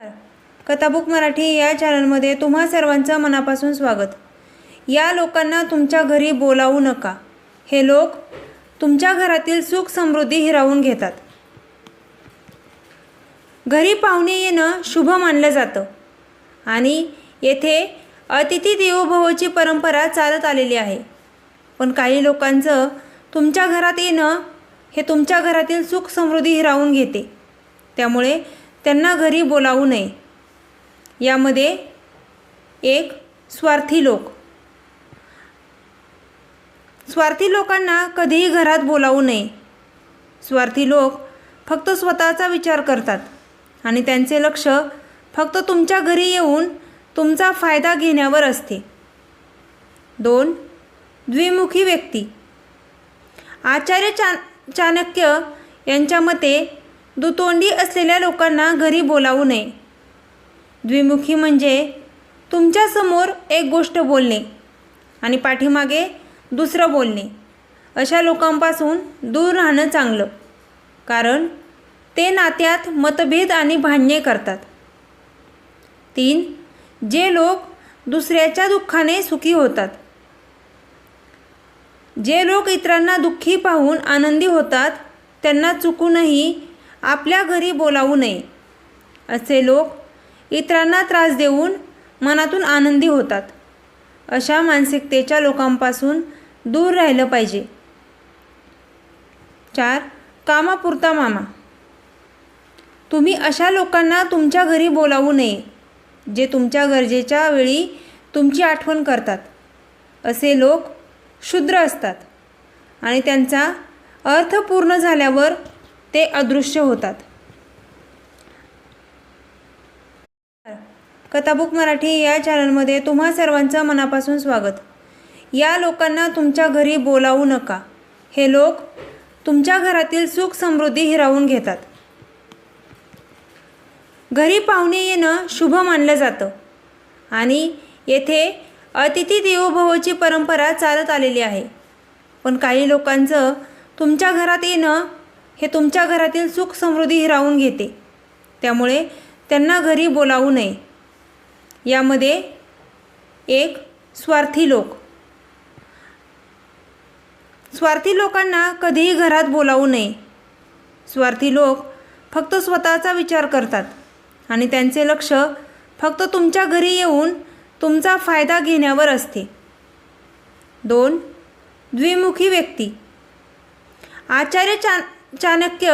कथाबुक मराठी या चॅनलमध्ये तुम्हा सर्वांचं मनापासून स्वागत। या लोकांना तुमच्या घरी बोलावू नका। हे लोक तुमच्या घरातील सुख समृद्धी हिरावून घेतात। घरी पाहुणे येणं शुभ मानलं जातं आणि येथे अतिथी देवो भवची परंपरा चालत आलेली आहे। पण काही लोकांचं तुमच्या घरात येणं हे तुमच्या घरातील सुख समृद्धी हिरावून घेते, त्यामुळे त्यांना घरी बोलावू नये। यामध्ये एक स्वार्थी लोक। स्वार्थी लोकांना कधीही घरात बोलावू नये। स्वार्थी लोक फक्त स्वतःचा विचार करतात आणि त्यांचे लक्ष फक्त तुमच्या घरी येऊन तुमचा फायदा घेण्यावर असते। 2. द्विमुखी व्यक्ती। आचार्य चाणक्य यांच्या मते दुतोंडी असलेल्या लोकांना घरी बोलावू नये। द्विमुखी म्हणजे तुमच्या समोर एक गोष्ट बोलणे आणि पाठीमागे दुसरं बोलणे। अशा लोकांपासून दूर राहणं चांगलं, कारण ते नात्यात मतभेद आणि भांडणे करतात। 3. जे लोक दुसऱ्याच्या दुःखाने सुखी होतात। जे लोक इतरांना दुःखी पाहून आनंदी होतात त्यांना चुकूनही आपल्या घरी बोलावू नये। असे लोक इतरांना त्रास देऊन मनातून आनंदी होतात। अशा मानसिकतेच्या लोकांपासून दूर राहिलं पाहिजे। 4. कामापुरता मामा। तुम्ही अशा लोकांना तुमच्या घरी बोलावू नये, जे तुमच्या गरजेच्या वेळी तुमची आठवण करतात। असे लोक क्षुद्र असतात आणि त्यांचा अर्थ पूर्ण झाल्यावर ते अदृश्य होतात। कथाबुक मराठी या चॅनलमध्ये तुम्हा सर्वांचं मनापासून स्वागत। या लोकांना तुमच्या घरी बोलावू नका। हे लोक तुमच्या घरातील सुख समृद्धी हिरावून घेतात। घरी पाहुणे येणं शुभ मानलं जातं आणि येथे अतिथी देवो भवची परंपरा चालत आलेली आहे। पण काही लोकांचं तुमच्या घरात येणं हे तुमच्या घरातील सुख समृद्धी हिरावून घेते, त्यामुळे त्यांना घरी बोलावू नये। यामध्ये एक स्वार्थी लोक। स्वार्थी लोकांना कधीही घरात बोलावू नये। स्वार्थी लोक फक्त स्वतःचा विचार करतात आणि त्यांचे लक्ष फक्त तुमच्या घरी येऊन तुमचा फायदा घेण्यावर असते। 2. द्विमुखी व्यक्ती। आचार्य चाणक्य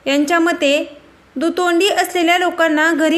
यांच्या मते दुतोंडी असलेल्या लोकांना घरी